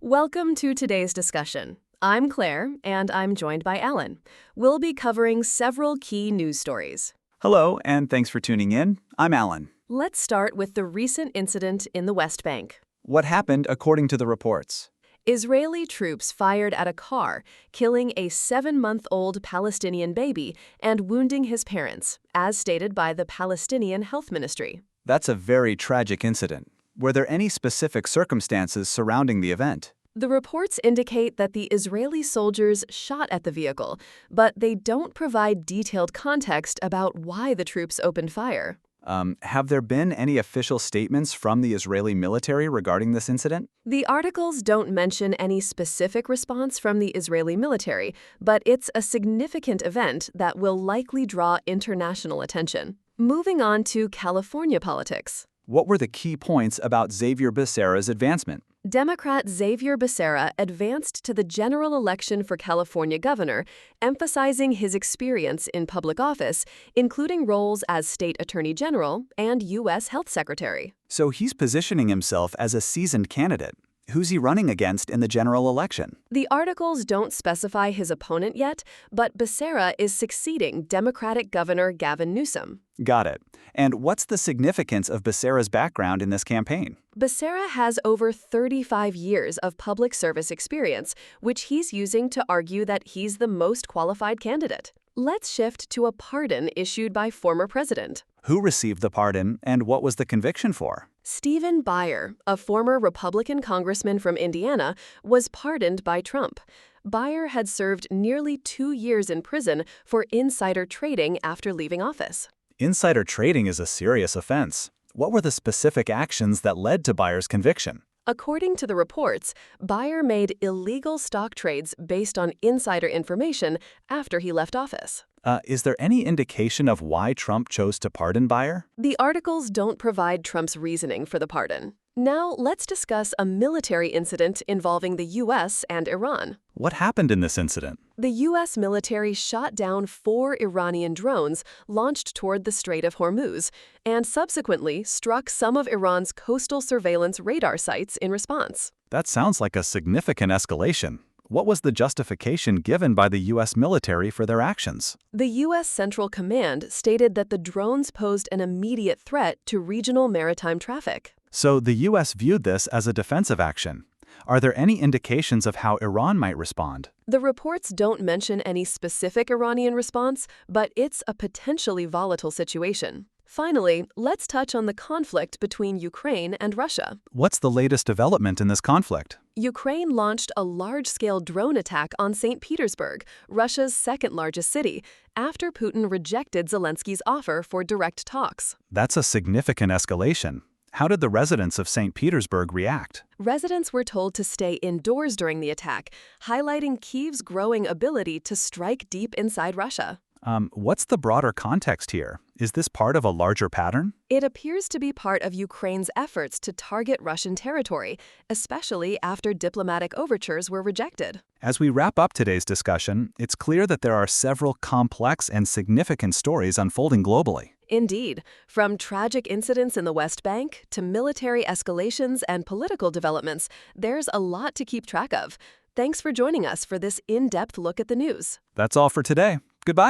Welcome to today's discussion. I'm Claire, and I'm joined by Alan. We'll be covering several key news stories. Hello, and thanks for tuning in. I'm Alan. Let's start with the recent incident in the West Bank. What happened according to the reports? Israeli troops fired at a car, killing a 7-month-old Palestinian baby and wounding his parents, as stated by the Palestinian Health Ministry. That's a very tragic incident. Were there any specific circumstances surrounding the event? The reports indicate that the Israeli soldiers shot at the vehicle, but they don't provide detailed context about why the troops opened fire. Have there been any official statements from the Israeli military regarding this incident? The articles don't mention any specific response from the Israeli military, but it's a significant event that will likely draw international attention. Moving on to California politics. What were the key points about Xavier Becerra's advancement? Democrat Xavier Becerra advanced to the general election for California governor, emphasizing his experience in public office, including roles as state attorney general and U.S. health secretary. So he's positioning himself as a seasoned candidate. Who's he running against in the general election? The articles don't specify his opponent yet, but Becerra is succeeding Democratic Governor Gavin Newsom. Got it. And what's the significance of Becerra's background in this campaign? Becerra has over 35 years of public service experience, which he's using to argue that he's the most qualified candidate. Let's shift to a pardon issued by former president. Who received the pardon, and what was the conviction for? Stephen Breyer, a former Republican congressman from Indiana, was pardoned by Trump. Breyer had served nearly 2 years in prison for insider trading after leaving office. Insider trading is a serious offense. What were the specific actions that led to Breyer's conviction? According to the reports, Breyer made illegal stock trades based on insider information after he left office. Is there any indication of why Trump chose to pardon Breyer? The articles don't provide Trump's reasoning for the pardon. Now, let's discuss a military incident involving the U.S. and Iran. What happened in this incident? The U.S. military shot down 4 Iranian drones launched toward the Strait of Hormuz and subsequently struck some of Iran's coastal surveillance radar sites in response. That sounds like a significant escalation. What was the justification given by the U.S. military for their actions? The U.S. Central Command stated that the drones posed an immediate threat to regional maritime traffic. So the U.S. viewed this as a defensive action. Are there any indications of how Iran might respond? The reports don't mention any specific Iranian response, but it's a potentially volatile situation. Finally, let's touch on the conflict between Ukraine and Russia. What's the latest development in this conflict? Ukraine launched a large-scale drone attack on St. Petersburg, Russia's second-largest city, after Putin rejected Zelensky's offer for direct talks. That's a significant escalation. How did the residents of St. Petersburg react? Residents were told to stay indoors during the attack, highlighting Kyiv's growing ability to strike deep inside Russia. What's the broader context here? Is this part of a larger pattern? It appears to be part of Ukraine's efforts to target Russian territory, especially after diplomatic overtures were rejected. As we wrap up today's discussion, it's clear that there are several complex and significant stories unfolding globally. Indeed, from tragic incidents in the West Bank to military escalations and political developments, there's a lot to keep track of. Thanks for joining us for this in-depth look at the news. That's all for today. Goodbye.